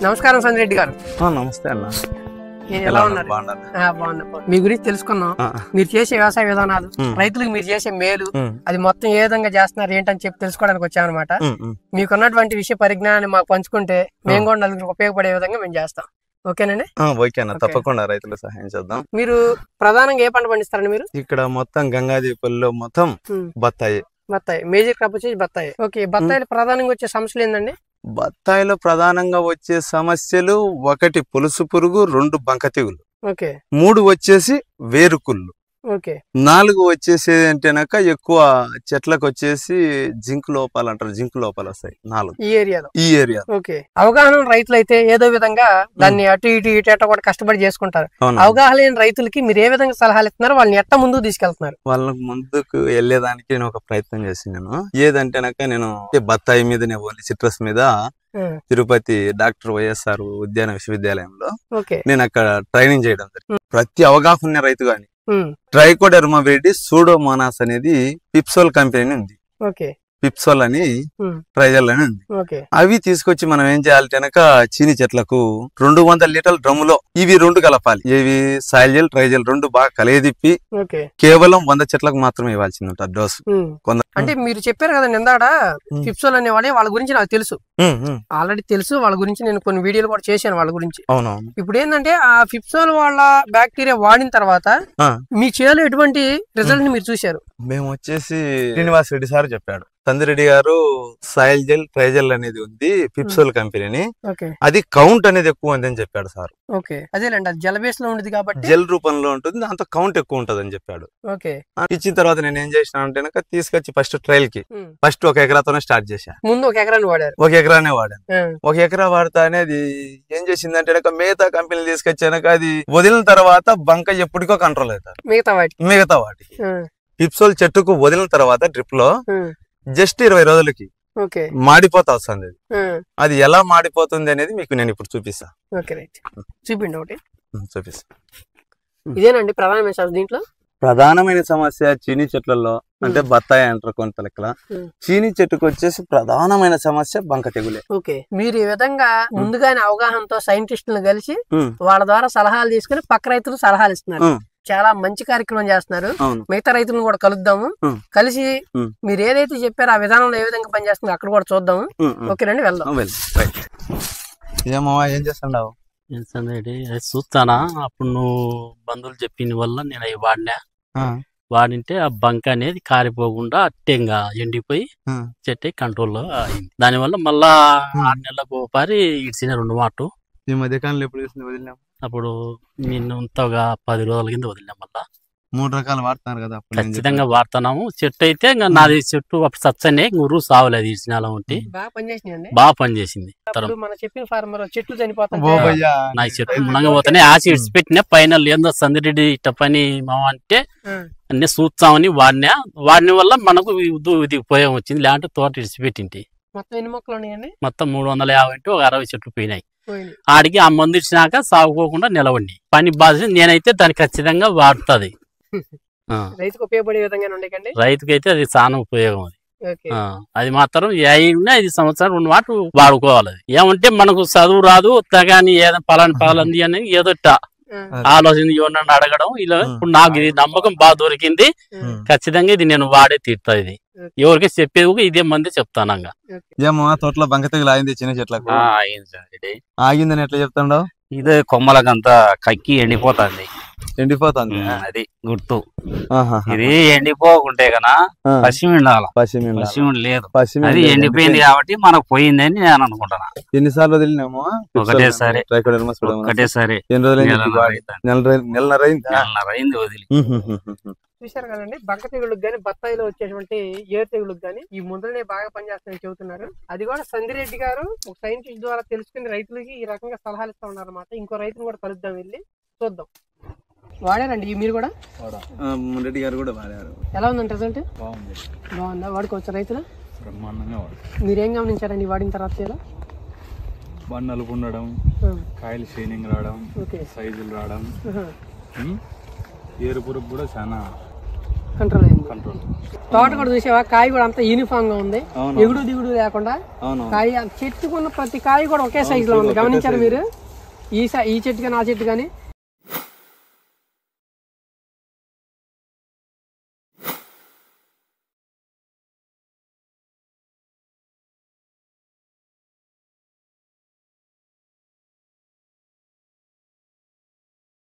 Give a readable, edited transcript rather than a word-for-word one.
నమస్కారం సంజయ్ గారు. నమస్తే అన్న. ఎలా ఉన్నారు? బాగున్నా. మీ గురించి తెలుసుకున్నాం. మీరు చేసే వ్యవసాయ విధానాలు, రైతులకు మీరు చేసే మేలు, అది మొత్తం ఏ విధంగా చేస్తున్నారు ఏంటని చెప్పి తెలుసుకోవడానికి వచ్చామన్నమాట. మీకున్నటువంటి విషయ పరిజ్ఞానాన్ని మాకు పంచుకుంటే మేము కూడా నలుగురికి ఉపయోగపడే విధంగా మేము చేస్తాం. ఓకేనండి? ఓకేనా, తప్పకుండా రైతులకు సహాయం చేద్దాం. మీరు ప్రధానంగా ఏ పంట పండిస్తారండి? మీరు ఇక్కడ మొత్తం గంగాదీపల్లిలో మొత్తం బత్తాయి మేజర్ క్రాప్ వచ్చేసి బత్తాయి. ఓకే, బత్తాయిలు ప్రధానంగా వచ్చే సమస్యలు ఏంటండి? బత్తాయిలో ప్రధానంగా వచ్చే సమస్యలు 1 పులుసు పురుగు, 2 బంక తెగులు, 3 వచ్చేసి వేరుకుళ్ళు, 4 వచ్చేసి ఏంటనక ఎక్కువ చెట్లకు వచ్చేసి జింక్ లోపాలు అంటారు. జింక్ లోపాలు వస్తాయి 4 ఈ ఏరియా. అవగాహన రైతులు అయితే ఏదో విధంగా దాన్ని అటు ఇటు కూడా కష్టపడి చేసుకుంటారు. అవగాహన లేని రైతులకి మీరు ఏ విధంగా సలహాలు ఇస్తున్నారు? వాళ్ళని ఎట్ట ముందుకు తీసుకెళ్తున్నారు? వాళ్ళకి ముందుకు వెళ్ళేదానికి నేను ఒక ప్రయత్నం చేసినాను. ఏదంటేనక నేను బత్తాయి మీదనే ఓన్లీ సిట్రస్ మీద తిరుపతి డాక్టర్ వైఎస్ఆర్ ఉద్యాన విశ్వవిద్యాలయంలో నేను అక్కడ ట్రైనింగ్ చేయడం జరిగింది. ప్రతి అవగాహన రైతు గాని ట్రైకోడెర్మా విరిడి సూడోమోనాస్ అనేది పిప్సోల్ కంపెనీ ఉంది. పిప్సోల్ అని ట్రైజల్ అని ఉంది. అవి తీసుకొచ్చి మనం ఏం చేయాలి కనుక చీని చెట్లకు 200 లీటర్ల డ్రమ్ములో ఇవి 2 కలపాలి. ఇవి సాయిల్ జెల్, ట్రైజెల్ 2 బాగా కలియదిప్పి కేవలం 100 చెట్లకు మాత్రమే ఇవ్వాల్సింది ఉంటుంది డోసు. అంటే మీరు చెప్పారు కదా నిందాడ పిప్సోల్ అనే వాళ్ళ గురించి నాకు తెలుసు, ఆల్రెడీ తెలుసు. వాళ్ళ గురించి నేను కొన్ని వీడియోలు కూడా చేశాను వాళ్ళ గురించి. ఇప్పుడు ఏంటంటే ఆ పిప్సోల్ వాళ్ళ బ్యాక్టీరియా వాడిన తర్వాత మీ చేలో ఎటువంటి రిజల్ట్ ని మీరు చూశారు? మేము వచ్చేసి శ్రీనివాస్ రెడ్డి సార్ చెప్పాడు, తందిరెడ్డి గారు సాయిల్ జెల్, ట్రైజెల్ అనేది ఉంది పిప్సోల్ కంపెనీ, అది కౌంట్ అనేది ఎక్కువ ఉంది అని చెప్పాడు సార్. అదేలేండి, అది జెల్ బేస్ లో ఉంటుంది కాబట్టి జెల్ రూపంలో ఉంటుంది, దాంతో కౌంట్ ఎక్కువ ఉంటది అని చెప్పాడు. ఇచ్చిన తర్వాత నేను ఏం చేసిన అంటే తీసుకొచ్చి ఫస్ట్ ట్రయల్ కి 1 ఎకరాతోనే స్టార్ట్ చేశాను. ముందు 1 ఎకరాన్ని వాడారు? 1 ఎకరానే వాడాను. 1 ఎకరా వాడతా అనేది ఏం చేసిందంటే మిగతా కంపెనీలు తీసుకొచ్చాక అది వదిలిన తర్వాత బంక ఎప్పటికో కంట్రోల్ అవుతారు మిగతా వాటికి. పిప్సోల్ చెట్టుకు వదిలిన తర్వాత డ్రిప్ లో జస్ట్ 20 రోజులకి మాడిపోతా వస్తుంది. అది ఎలా మాడిపోతుంది అనేది మీకు నేను ఇప్పుడు చూపిస్తా. చూపిండి ఒకటి చూపిస్తా. ఇదేనండి ప్రధానమైన సమస్య. దీంట్లో ప్రధానమైన సమస్య చీనీ చెట్లలో అంటే బత్తాయి అంటారు కొంత లెక్కల. చీనీ చెట్టుకు వచ్చేసి ప్రధానమైన సమస్య బంక తెగులే. మీరు ఈ విధంగా ముందుగానే అవగాహనతో సైంటిస్టులను కలిసి వాళ్ళ ద్వారా సలహాలు తీసుకుని పక్క రైతులు సలహాలు ఇస్తున్నారు. చాలా మంచి కార్యక్రమం చేస్తున్నారు. మిగతా రైతులను కూడా కలుద్దాము, కలిసి మీరు ఏదైతే చెప్పారో ఆ విధానంలో ఏ విధంగా పనిచేస్తుందో అక్కడ కూడా చూద్దాము. ఓకేనండి, వెళ్దాం. ఏం చేస్తున్నావు? చూస్తానా? అప్పుడు నువ్వు బంధువులు చెప్పిన వల్ల నేను అవి వాడింటే ఆ బంక అనేది కారిపోకుండా అట్టేంగా ఎండిపోయి చెట్టు కంట్రోల్లో అయింది. దానివల్ల మళ్ళా 6 నెలలకు ఒకసారి ఇడిచిన 2 మాటలు. ఈ మధ్యకాలంలో ఎప్పుడు వదిలినాం? అప్పుడు నేను ఇంతగా 10 రోజుల కింద వదిలినాం. మళ్ళా 3 రకాలు వాడుతున్నారు కదా? ఖచ్చితంగా వాడుతున్నాము. చెట్టు అయితే ఇంకా నాది చెట్టు అప్పుడు సచ్చనే గురు సావలేదు ఇడిచిన ఉంటే బాగా పనిచేసింది. నా చెట్టు మునంగా పోతానే ఆశ ఇడిచి పెట్టినా పైన ఏందో సందిరెడ్డి ఇట్ట పని మామ అంటే అన్ని చూస్తామని వాడిన వల్ల మనకు ఇది ఉపయోగం వచ్చింది. లేదంటే తోట ఇడిచిపెట్టింటి మొత్తం 350 ఒక 60 చెట్లు పోయినాయి. ఆడికి ఆ మందు ఇచ్చినాక సాగుకోకుండా నిలవండి పని బాధ. నేనైతే దాన్ని ఖచ్చితంగా వాడుతుంది. రైతుకు ఉపయోగపడే విధంగా రైతుకైతే అది చాలా ఉపయోగం. అది మాత్రం 5 సంవత్సరాలు 2 మాటలు వాడుకోవాలి. ఏమంటే మనకు చదువు రాదు కానీ ఏదో పలాని అని ఏదో ఆలోచన ఎవరన్నా అడగడం ఇలా. ఇప్పుడు నాకు ఇది నమ్మకం బాగా దొరికింది. ఖచ్చితంగా ఇది నేను వాడే తీరుతా. ఇది ఎవరికి చెప్పేది ఇదే మంది చెప్తానంగా. తోటలో బంక తెగులు ఆగింది చిన్న చెట్లకు? ఆగిందని ఎట్లా చెప్తాండవు? ఇదే కొమ్మలకంతా కక్కి ఎండిపోతుంది. అది గుర్తు. ఇది ఎండిపోకుంటే కన్నా పశ్చిమ లేదు, అది ఎండిపోయింది కాబట్టి మనకు పోయిందని నేను అనుకుంటున్నా. ఎన్నిసార్లు వదిలినాము? ఒకటేసారి అయింది వదిలి. చూశారు కదండి, బంక తెగుళ్ళకి గానీ బత్తాయిలో వచ్చేటువంటి ఏరు తెగుళ్ళకి గానీ ఈ ముందులనే బాగా పనిచేస్తాయని చెబుతున్నారు. అది కూడా సందిరెడ్డి గారు ఒక సైంటిస్ట్ ద్వారా తెలుసుకుని రైతులకి ఈ రకంగా సలహాలు ఇస్తా ఉన్నారు అన్నమాట. ఇంకో రైతులు కూడా కలుద్దాం, వెళ్ళి చూద్దాం. వాడారండి మీరు కూడా? రెడ్డి గారు కూడా వాడారు. ఎలా ఉందండి రిజల్ట్? బాగుందా? వాడుకోవచ్చు రైతులు? బ్రహ్మాండంగా వాడు. మీరేం గమనించారండి వాడిన తర్వాత? నలుపు ఉండడం, కాయలు షైనింగ్ రావడం, సైజులు రావడం, ఏరు పురుగు కూడా చాలా కంట్రోల్ అయింది. కంట్రోల్. తోట కూడా చూసావా, కాయ కూడా అంత యూనిఫామ్ గా ఉంది, అవును. ఎగుడు దిగుడు లేకుండా అవును. కాయ చెట్టుకున్న ప్రతి కాయ కూడా ఒకే సైజ్ లో ఉంది. గమనించారు మీరు? ఈ చెట్టు కానీ ఆ చెట్టు కానీ